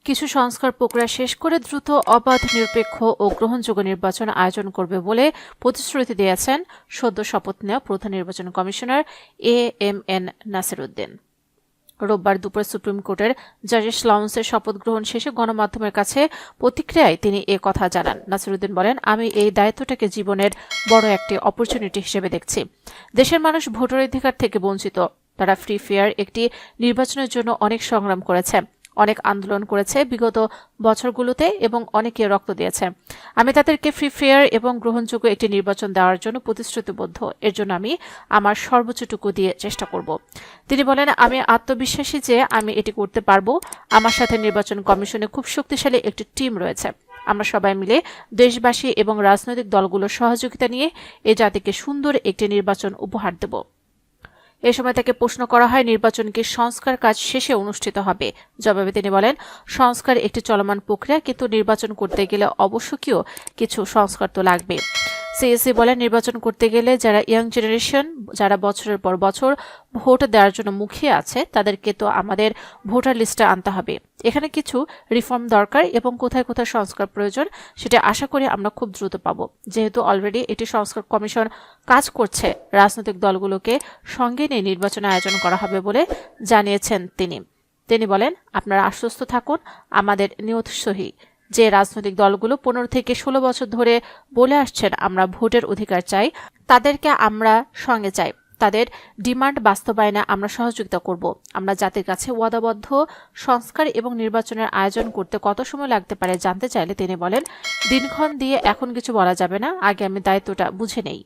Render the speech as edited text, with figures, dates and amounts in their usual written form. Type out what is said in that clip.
কিছু সংস্কার প্রক্রিয়া শেষ করে দ্রুত অবাধ নিরপেক্ষ ও গ্রহণযোগ্য নির্বাচন আয়োজন করবে বলে প্রতিশ্রুতি দিয়েছেন সদ্য শপথ নেওয়া প্রধান নির্বাচন কমিশনার AMN নাসির উদ্দিন। রোববার দুপুরে সুপ্রিম কোর্টের জাজেস লাউঞ্জের শপথ গ্রহণ শেষে গণমাধ্যমের কাছে প্রতিক্রিয়ায় তিনি এ কথা জানান। নাসির উদ্দিন বলেন, আমি এই দায়িত্বটাকে জীবনের বড় একটি অপরচুনিটি হিসেবে দেখছি। দেশের মানুষ ভোটাধিকার থেকে বঞ্চিত। তারা ফ্রি ফেয়ার একটি নির্বাচনের জন্য অনেক সংগ্রাম করেছে, অনেক আন্দোলন করেছে বিগত বছরগুলোতে এবং অনেকে রক্ত দিয়েছে। আমি তাদেরকে ফ্রি ফেয়ার এবং গ্রহণযোগ্য একটি নির্বাচন দেওয়ার জন্য প্রতিশ্রুতিবদ্ধ। এর জন্য আমি আমার সর্বোচ্চটুকু দিয়ে চেষ্টা করব। তিনি বলেন, আমি আত্মবিশ্বাসী যে আমি এটি করতে পারবো। আমার সাথে নির্বাচন কমিশনে খুব শক্তিশালী একটি টিম রয়েছে। আমরা সবাই মিলে দেশবাসী এবং রাজনৈতিক দলগুলোর সহযোগিতা নিয়ে এ জাতিকে সুন্দর একটি নির্বাচন উপহার দেব। এ সময় তাকে প্রশ্ন করা হয়, নির্বাচন কি সংস্কার কাজ শেষে অনুষ্ঠিত হবে? জবাবে তিনি বলেন, সংস্কার একটি চলমান প্রক্রিয়া, কিন্তু নির্বাচন করতে গেলে অবশ্যকীয় কিছু সংস্কার তো লাগবে। সিএসি বলেন, নির্বাচন করতে গেলে যারা ইয়াং জেনারেশন, যারা বছরের পর বছর ভোট দেওয়ার জন্য মুখিয়ে আছে, তাদেরকে তো আমাদের ভোটার লিস্টে আনতে হবে। এখানে কিছু রিফর্ম দরকার এবং কোথায় কোথায় সংস্কার প্রয়োজন সেটা আশা করি আমরা খুব দ্রুত পাবো। যেহেতু অলরেডি এটি সংস্কার কমিশন কাজ করছে, রাজনৈতিক দলগুলোকে সঙ্গে নিয়ে নির্বাচন আয়োজন করা হবে বলে জানিয়েছেন তিনি বলেন, আপনারা আশ্বস্ত থাকুন, আমাদের নিয়ত সহি যে রাজনৈতিক দলগুলো 15 থেকে 16 বছর ধরে বলে আসছেন আমরা ভোটের অধিকার চাই, তাদেরকে আমরা সঙ্গে চাই। তাদের ডিমান্ড বাস্তবায়নে আমরা সহযোগিতা করব। আমরা জাতির কাছে ওয়াদাবদ্ধ। সংস্কার এবং নির্বাচনের আয়োজন করতে কত সময় লাগতে পারে জানতে চাইলে তিনি বলেন, দিনক্ষণ দিয়ে এখন কিছু বলা যাবে না, আগে আমি দায়িত্বটা বুঝে নেই।